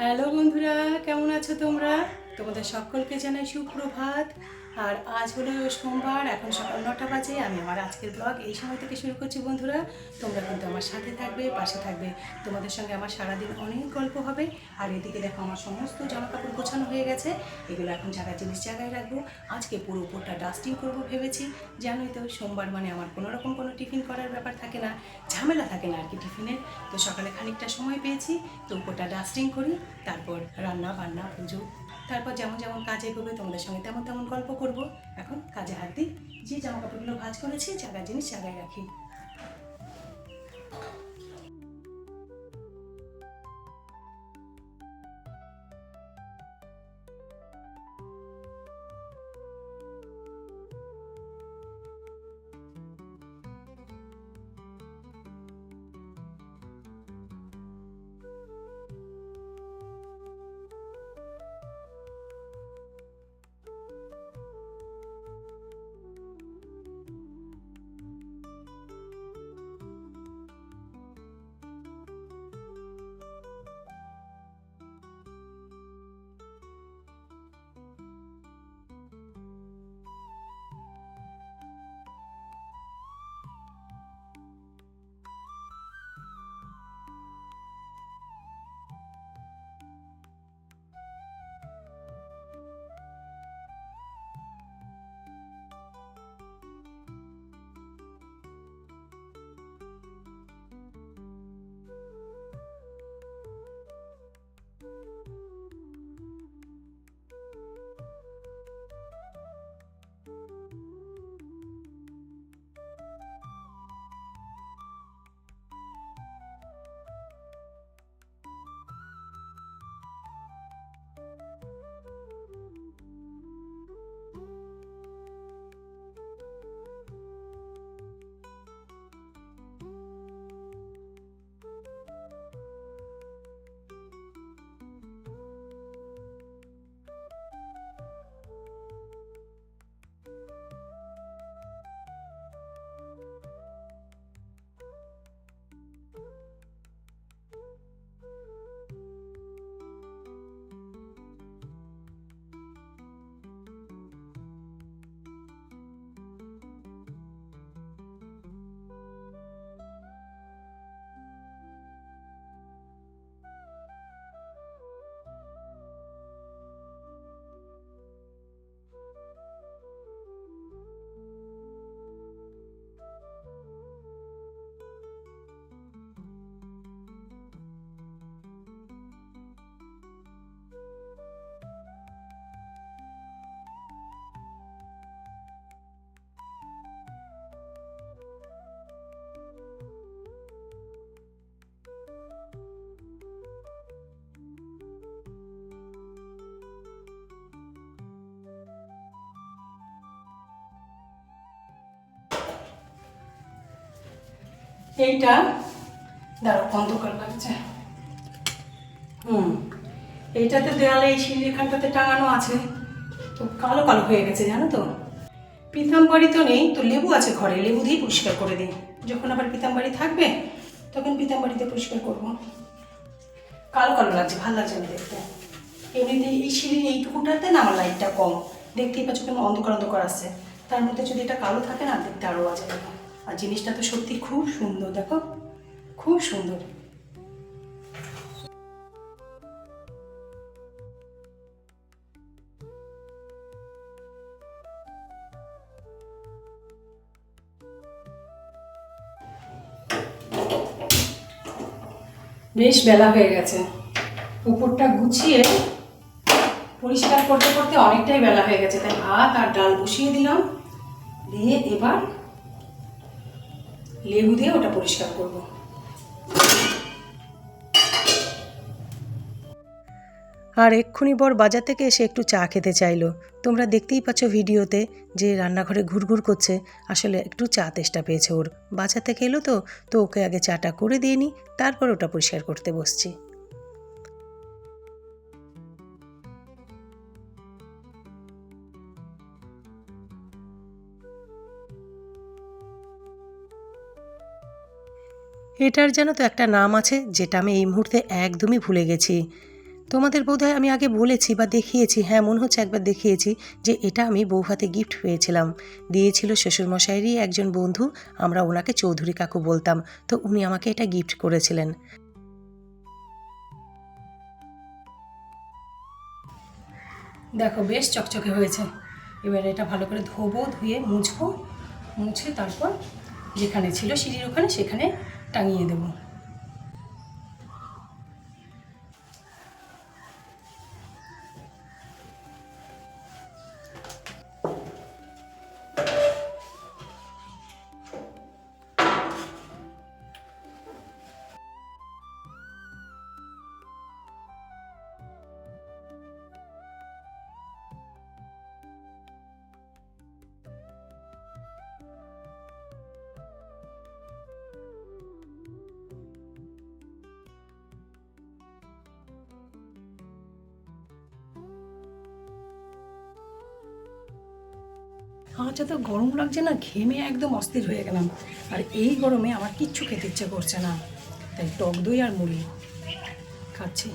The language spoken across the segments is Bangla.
হ্যালো বন্ধুরা, কেমন আছো তোমরা? তোমাদের সকলকে জানাই সুপ্রভাত। আর আজ হলো সোমবার, এখন সকাল 9টা বাজে। আমি আমার আজকের ব্লগ এই সময় থেকে শুরু করছি। বন্ধুরা, তোমরা কিন্তু আমার সাথে থাকবে, পাশে থাকবে। তোমাদের সঙ্গে আমার সারাদিন অনেক গল্প হবে। আর এদিকে দেখো, আমার সমস্ত জামা কাপড় গোছানো হয়ে গেছে। এগুলো এখন জায়গায় জিনিস জায়গায় রাখবো। আজকে পুরো উপরটা ডাস্টিং করবো ভেবেছি। জানোই তো, সোমবার মানে আমার কোনোরকম কোনো টিফিন করার ব্যাপার থাকে না, ঝামেলা থাকে না আর কি টিফিনের। তো সকালে খানিকটা সময় পেয়েছি, তো উপরটা ডাস্টিং করি। তারপর রান্না বান্না, পুজো, তারপর যেমন যেমন কাজ এগোবে তোমাদের সঙ্গে তেমন তেমন গল্প করব। এখন কাজে হাত দিই। যে জামা কাপড়গুলো ভাঁজ করেছি, জায়গার জিনিস জায়গায় রাখি। এইটা দাঁড়ো, অন্ধকার লাগছে। হুম এইটাতে দেয়ালে, এই সিঁড়ির এখানটাতে টাঙানো আছে, তো কালো কালো হয়ে গেছে জানো তো। পিতাম্বরী তো নেই, তো লেবু আছে ঘরে, লেবু দিয়ে পরিষ্কার করে দিই। যখন আবার পিতাম্বরী থাকবে তখন পিতাম্বরীতে পরিষ্কার করব। কালো কালো লাগছে, ভালো লাগছে না দেখতে। এমনিতে এই সিঁড়ির এইটুকুটাতে না আমার লাইটটা কম, দেখতেই পাচ্ছ কেমন অন্ধকার অন্ধকার আসছে। তার মধ্যে যদি এটা কালো থাকে না, দেখতে আরও বাজে লাগে। আর জিনিসটা তো সত্যি খুব সুন্দর, দেখো খুব সুন্দর। বেশ বেলা হয়ে গেছে, উপরটা গুছিয়ে পরিষ্কার করতে করতে অনেকটাই বেলা হয়ে গেছে, তাই ভাত আর ডাল বসিয়ে দিলাম। দিয়ে এবার লেবু দিয়ে ওটা পরিষ্কার করব। আর এক্ষুনি বর বাজার থেকে এসে একটু চা খেতে চাইলো। তোমরা দেখতেই পাচ্ছ ভিডিওতে যে রান্নাঘরে ঘুরঘুর করছে। আসলে একটু চা তেষ্টা পেয়েছে ওর, বাজার থেকে এলো তো, তো ওকে আগে চাটা করে দিয়ে নিই, তারপর ওটা পরিষ্কার করতে বসছি। এটার যেন তো একটা নাম আছে, যেটা আমি এই মুহূর্তে একদমই ভুলে গেছি। তোমাদের বোধহয় আমি আগে বলেছি বা দেখিয়েছি, হ্যাঁ মনে হচ্ছে একবার দেখিয়েছি, যে এটা আমি বৌভাতে গিফট পেয়েছিলাম। দিয়েছিল শ্বশুরমশাইয়েরই একজন বন্ধু, আমরা ওনাকে চৌধুরী কাকু বলতাম, তো উনি আমাকে এটা গিফট করেছিলেন। দেখো বেশ চকচকে হয়েছে। এবার এটা ভালো করে ধোবো, ধুয়ে মুছবো, মুছে তারপর যেখানে ছিল সিঁড়ির ওখানে সেখানে টাঙিয়ে দেবো। আমার যত গরম লাগছে না, ঘেমে একদম অস্থির হয়ে গেলাম। আর এই গরমে আমার কিচ্ছু খেতে ইচ্ছে করছে না, তাই টক দই আর মুড়ি খাচ্ছি।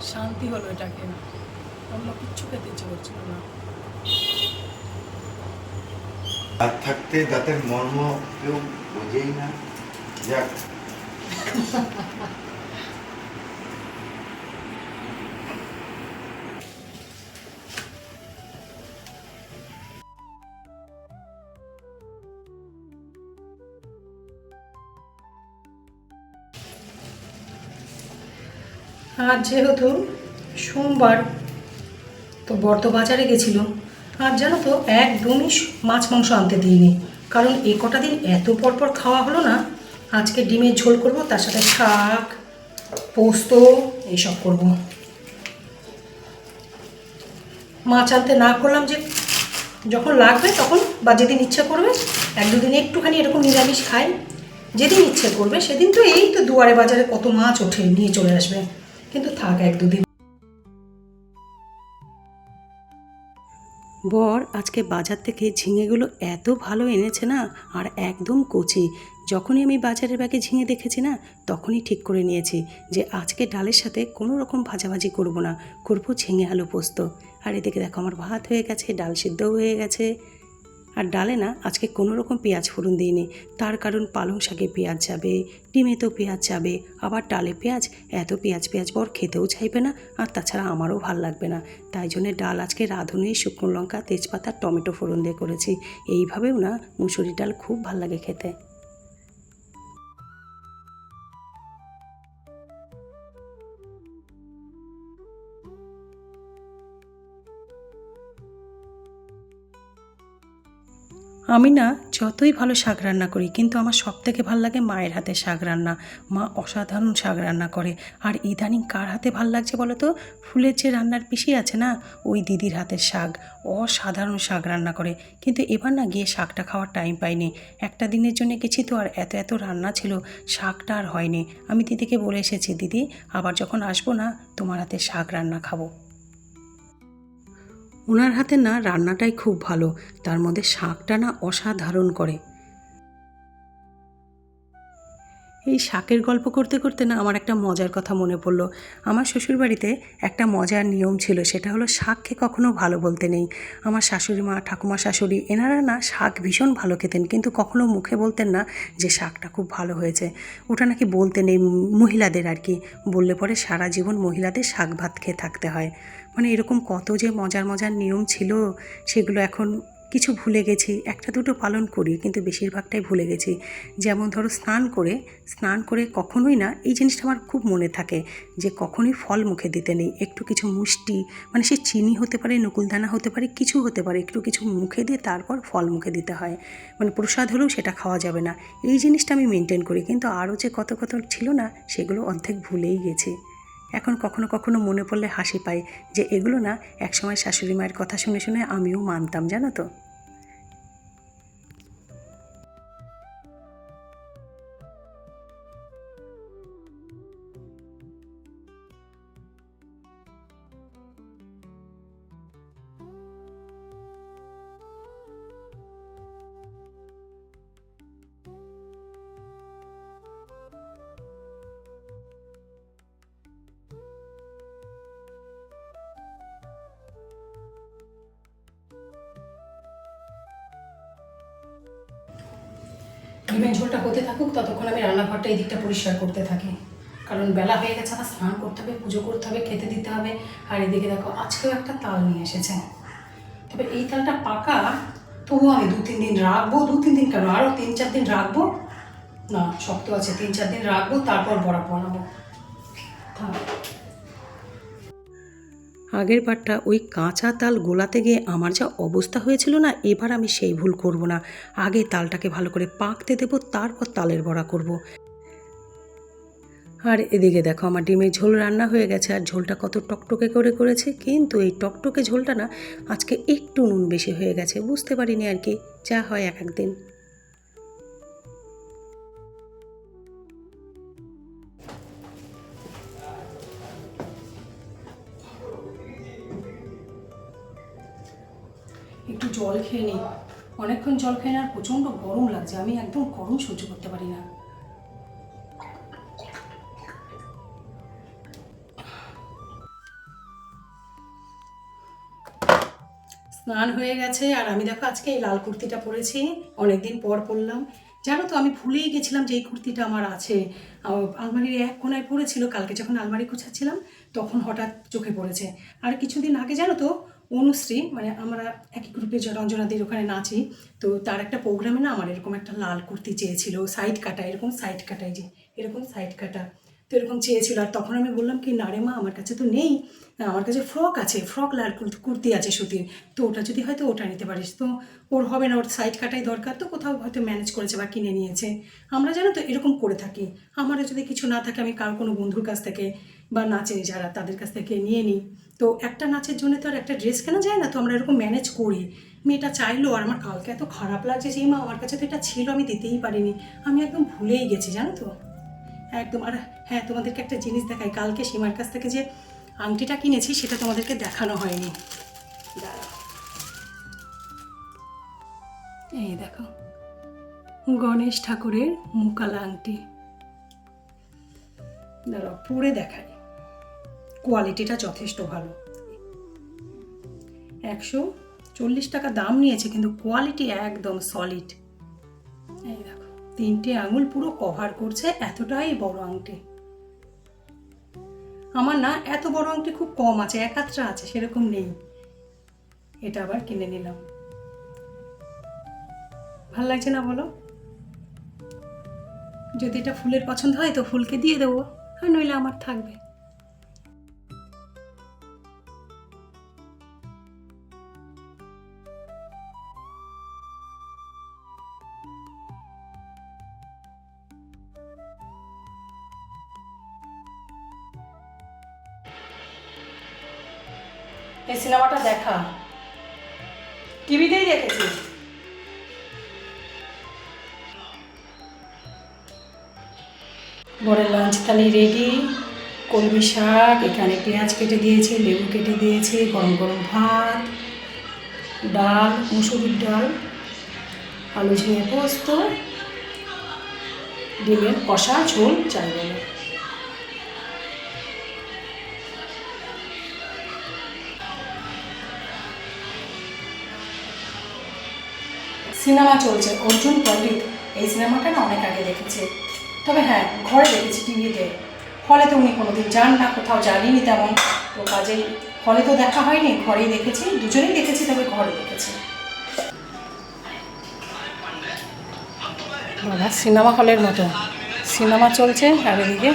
শান্তি হলো এটাকে, অন্য কিচ্ছু খেতে ইচ্ছে করছিল না। দাঁত থাকতে দাঁতের মর্ম কেউ বোঝেই না। যাক, আজ যেহেতু সোমবার, তো বর্ত বাজারে গেছিল। আর জানো তো একদমই মাছ মাংস আনতে দিইনি, কারণ এই কটা দিন এত পরপর খাওয়া হলো না। আজকে ডিমের ঝোল করব, তার সাথে শাক, পোস্ত এইসব করব। মাছ আনতে না করলাম, যে যখন লাগবে তখন বা যেদিন ইচ্ছে করবে, এক দুদিন একটুখানি এরকম নিরামিষ খাই। যেদিন ইচ্ছে করবে সেদিন তো এই তো দুয়ারে বাজারে কত মাছ ওঠে, নিয়ে চলে আসবে। কিন্তু থাক এক দুদিন। বর আজকে বাজার থেকে ঝিঙেগুলো এত ভালো এনেছে না, আর একদম কচি। যখনই আমি বাজারের ব্যাগে ঝিঙে দেখেছি না, তখনই ঠিক করে নিয়েছি যে আজকে ডালের সাথে কোনো রকম ভাজাভাজি করব না, করব ঝিঙে আলু পোস্ত। আর এদিকে দেখো আমার ভাত হয়ে গেছে, ডাল সিদ্ধও হয়ে গেছে। আর ডালে না আজকে কোনো রকম পেঁয়াজ ফোড়ন দিইনি, তার কারণ পালং শাকে পেঁয়াজ যাবে, ডিমেতেও পেঁয়াজ যাবে, আবার ডালে পেঁয়াজ, এত পেঁয়াজ পেঁয়াজ বর খেতেও চাইবে না, আর তাছাড়া আমারও ভাল লাগবে না। তাই জন্য ডাল আজকে রাঁধুনি শুকনো লঙ্কা, তেজপাতা, টমেটো ফোড়ন দিয়ে করেছি। এইভাবেও না মুসুরি ডাল খুব ভাল লাগে খেতে। আমি না যতই ভালো শাক রান্না করি, কিন্তু আমার সবথেকে ভালো লাগে মায়ের হাতে শাক রান্না। মা অসাধারণ শাক রান্না করে। আর ইদানিং কার হাতে ভাল লাগছে বলো তো? ফুলের যে রান্নার পিসি আছে না, ওই দিদির হাতের শাক, অসাধারণ শাক রান্না করে। কিন্তু এবার না গিয়ে শাকটা খাওয়ার টাইম পাইনি। একটা দিনের জন্য গেছি তো, আর এত এত রান্না ছিল, শাকটা আর হয়নি। আমি দিদিকে বলে এসেছি, দিদি আবার যখন আসবো না, তোমার হাতে শাক রান্না খাবো। ওনার হাতে না রান্নাটাই খুব ভালো, তার মধ্যে শাকটা না অসাধারণ করে। এই শাকের গল্প করতে করতে না আমার একটা মজার কথা মনে পড়লো। আমার শ্বশুরবাড়িতে একটা মজার নিয়ম ছিল, সেটা হলো শাককে কখনো ভালো বলতে নেই। আমার শাশুড়ি মা, ঠাকুমা, শাশুড়ি এনারা না শাক ভীষণ ভালো খেতেন, কিন্তু কখনো মুখে বলতেন না যে শাকটা খুব ভালো হয়েছে। ওটা নাকি বলতে নেই, মহিলাদের আর কি। বললে পরে সারা জীবন মহিলাদের শাক ভাত খেয়ে থাকতে হয়। মানে এরকম কত যে মজার মজার নিয়ম ছিল, সেগুলো এখন কিছু ভুলে গেছি। একটা দুটো পালন করি, কিন্তু বেশিরভাগটাই ভুলে গেছি। যেমন ধরো স্নান করে কখনোই না, এই জিনিসটা আমার খুব মনে থাকে যে কখনোই ফল মুখে দিতে নেই। একটু কিছু মুষ্টি, মানে সে চিনি হতে পারে, নকুলদানা হতে পারে, কিছু হতে পারে, একটু কিছু মুখে দিয়ে তারপর ফল মুখে দিতে হয়। মানে প্রসাদ হলেও সেটা খাওয়া যাবে না। এই জিনিসটা আমি মেনটেন করি, কিন্তু আরও যে কত কত ছিল না, সেগুলো অর্ধেক ভুলেই গেছি। এখন কখনো কখনো মনে পড়লে হাসি পায় যে এগুলো না একসময় শাশুড়ি মায়ের কথা শুনে শুনে আমিও মানতাম, জানো তো। ডিমের ঝোলটা হতে থাকুক, ততক্ষণ আমি রান্নাঘরটা এই দিকটা পরিষ্কার করতে থাকি, কারণ বেলা হয়ে গেছে, আমার স্নান করতে হবে, পুজো করতে হবে, খেতে দিতে হবে। আর এদিকে দেখো আজকেও একটা তাল নিয়ে এসেছে, তবে এই তালটা পাকা, তবুও আমি 2-3 দিন রাখবো, 2-3 দিন কেন, আরও 3-4 দিন রাখবো, না শক্ত আছে, 3-4 দিন রাখবো, তারপর বড়া বানাবো। আগের বারটা ওই কাঁচা তাল গোলাতে গিয়ে আমার যা অবস্থা হয়েছিল না, এবার আমি সেই ভুল করব না। আগে তালটাকে ভালো করে পাকতে দেবো, তারপর তালের বড়া করব। আর এদিকে দেখো আমার ডিমের ঝোল রান্না হয়ে গেছে, আর ঝোলটা কত টকটকে করে করেছে, কিন্তু এই টকটকে ঝোলটা না আজকে একটু নুন বেশি হয়ে গেছে, বুঝতে পারিনি আর কি, যা হয় এক একদিন। একটু জল খেয়ে নিই, অনেকক্ষণ জল খেয়ে না, আর প্রচণ্ড গরম লাগছে, আমি একদম গরম সহ্য করতে পারি না। স্নান হয়ে গেছে, আর আমি দেখো আজকে এই লাল কুর্তিটা পরেছি, অনেকদিন পর পরলাম। জানো তো, আমি ভুলেই গেছিলাম যে এই কুর্তিটা আমার আছে, আলমারির এক কোনায় পড়েছিল, কালকে যখন আলমারি গুছাচ্ছিলাম তখন হঠাৎ চোখে পড়েছে। আর কিছুদিন আগে জানো তো, অনুশ্রী, মানে আমরা একই গ্রুপে রঞ্জনাদির ওখানে নাচি, তো তার একটা প্রোগ্রামে না আমার এরকম একটা লাল কুর্তি চেয়েছিল, সাইড কাটা, এরকম সাইড কাটাই, যে এরকম সাইড কাটা, তো এরকম চেয়েছিল। আর তখন আমি বললাম কি, না রে মা, আমার কাছে তো নেই, আমার কাছে ফ্রক আছে, ফ্রক লাল কুর্তি আছে সুতির, তো ওটা যদি হয়তো ওটা নিতে পারিস। তো ওর হবে না, ওর সাইড কাটাই দরকার, তো কোথাও হয়তো ম্যানেজ করেছে বা কিনে নিয়েছে। আমরা জানো তো এরকম করে থাকি, আমারও যদি কিছু না থাকে আমি কার কোনো বন্ধুর কাছ থেকে বা নাচে যারা তাদের কাছ থেকে নিয়ে নিই। তো একটা নাচের জন্য তো আর একটা ড্রেস কেনা যায় না, তো আমরা এরকম ম্যানেজ করি। মেয়েটা চাইলো, আর আমার কালকে এত খারাপ লাগছে যে মা আমার কাছে তো এটা ছিল, আমি দিতেই পারিনি, আমি একদম ভুলেই গেছি জানো তো, একদম। আর হ্যাঁ, তোমাদেরকে একটা জিনিস দেখাই, কালকে সীমার কাছ থেকে যে আংটিটা কিনেছি সেটা তোমাদেরকে দেখানো হয়নি, দাঁড়াও, এই দেখো, গণেশ ঠাকুরের মুকালা আংটি, দাঁড়াও পরে দেখাই, কোয়ালিটিটা যথেষ্ট ভালো, 140 টাকা দাম নিয়েছে, কিন্তু কোয়ালিটি একদম সলিড। এই দেখো, 3টে আঙুল পুরো কভার করছে, এতটাই বড় আংটি। আমার না এত বড় আংটি খুব কম আছে, একাত্রা আছে, সেরকম নেই, এটা আবার কিনে নিলাম। ভাল লাগছে না বলো? যদি এটা ফুলের পছন্দ হয় তো ফুলকে দিয়ে দেবো, আর নইলে আমার থাকবে। এই সিনেমাটা দেখা, টিভিতেই দেখেছি। বড়ের লাঞ্চ থালি রেডি, কলমি শাক, এখানে পেঁয়াজ কেটে দিয়েছি, লেবু কেটে দিয়েছি, গরম গরম ভাত, ডাল, মুসুরির ডাল, আলু ঝিঙে পোস্ত, ডিমের কষা ঝোল, চাই বলে। সিনেমা চলছে অর্জুন পণ্ডিত, এই সিনেমাটা না অনেক আগে দেখেছি, তবে হ্যাঁ ঘরে দেখেছি টিভিতে, হলে তো উনি কোনোদিন যান না, কোথাও জানিনি তেমন, তো কাজেই হলে তো দেখা হয়নি, ঘরেই দেখেছি, দুজনেই দেখেছি, তবে ঘরে দেখেছি। বাবা, সিনেমা হলের মতো সিনেমা চলছে, আর এদিকে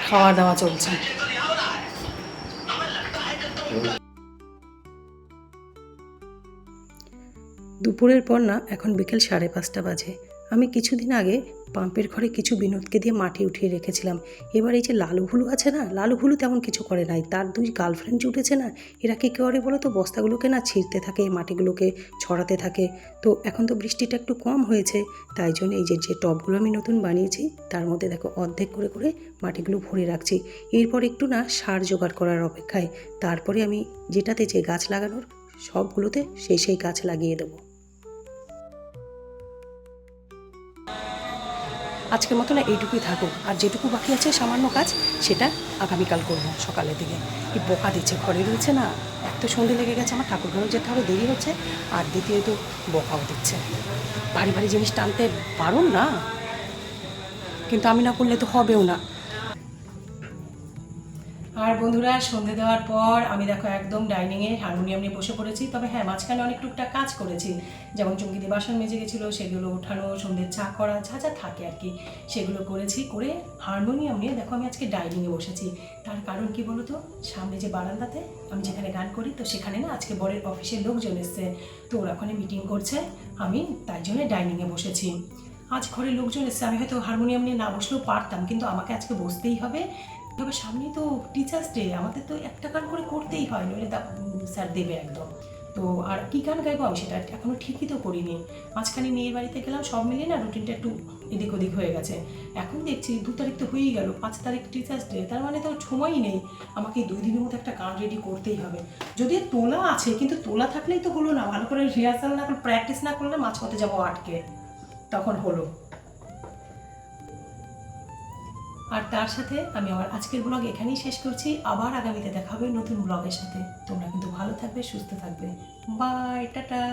খাওয়া দাওয়া চলছে। দুপুরের পর না এখন বিকেল 5:30 বাজে। আমি কিছুদিন আগে পাম্পের ঘরে কিছু বিনোদকে দিয়ে মাটি উঠিয়ে রেখেছিলাম। এবার এই যে লালু ভুলু আছে না, লালু ভুলু তেমন কিছু করে নাই, তার 2 গার্লফ্রেন্ড জুটেছে না, এরা কী করে বলো তো, বস্তাগুলোকে না ছিঁড়তে থাকে, মাটিগুলোকে ছড়াতে থাকে। তো এখন তো বৃষ্টিটা একটু কম হয়েছে, তাই জন্য এই যে টবগুলো আমি নতুন বানিয়েছি তার মধ্যে দেখো অর্ধেক করে করে মাটিগুলো ভরে রাখছি। এরপর একটু না সার জোগাড় করার অপেক্ষায়, তারপরে আমি যেটাতে যে গাছ লাগানোর সবগুলোতে সেই গাছ লাগিয়ে দেবো। আজকের মতো না এইটুকুই থাকুক, আর যেটুকু বাকি আছে সামান্য কাজ সেটা আগামীকাল করবো সকালের দিকে। এই বোকা দিচ্ছে, ঘরে রয়েছে না, এত সন্ধে লেগে গেছে, আমার ঠাকুর ঘরে যেতে হবে, দেরি হচ্ছে, আর দ্বিতীয়ত বোকাও দিচ্ছে। ভারী ভারী জিনিস টানতে পারুন না, কিন্তু আমি না করলে তো হবেও না। আর বন্ধুরা, সন্ধে দেওয়ার পর আমি দেখো একদম ডাইনিংয়ে হারমোনিয়াম নিয়ে বসে পড়েছি। তবে হ্যাঁ, মাঝখানে অনেক টুকটাক কাজ করেছি, যেমন চুমকিদি বাসন মেজে গেছিলো, সেগুলো ওঠানো, সন্ধ্যের চা করা, যা যা থাকে আর কি, সেগুলো করেছি। করে হারমোনিয়াম নিয়ে দেখো আমি আজকে ডাইনিংয়ে বসেছি। তার কারণ কি বলো তো, সামনে যে বারান্দাতে আমি যেখানে গান করি, তো সেখানে না আজকে বরের অফিসের লোকজন এসছে, তো ওরা ওখানে মিটিং করছে, আমি তাই জন্য ডাইনিংয়ে বসেছি। আজ ঘরে লোকজন এসছে, আমি হয়তো হারমোনিয়াম নিয়ে না বসলেও পারতাম, কিন্তু আমাকে আজকে বসতেই হবে। তবে সামনেই তো টিচার্স ডে, আমাদের তো একটা গান করে করতেই হয়, নইলে স্যার দেবে একদম। তো আর কী গান গাইবো আমি সেটা এখনও ঠিকই তো করিনি। মাঝখানে মেয়ের বাড়িতে গেলাম, সব মিলিয়ে না রুটিনটা একটু এদিক ওদিক হয়ে গেছে। এখন দেখছি 2 তারিখ তো হয়েই গেল, 5 তারিখ টিচার্স ডে, তার মানে তো সময়ই নেই। আমাকে 2 দিনের মধ্যে একটা গান রেডি করতেই হবে। যদিও তোলা আছে, কিন্তু তোলা থাকলেই তো হলো না, ভালো করে রিহার্সাল না করে, প্র্যাকটিস না করলে মাঝপথে যাবো আটকে, তখন হলো। আর তার সাথে আমি আমার আজকের ব্লগ এখানেই শেষ করছি। আবার আগামীতে দেখা হবে নতুন ব্লগের সাথে। তোমরা কিন্তু ভালো থাকবে, সুস্থ থাকবে। Bye, tata.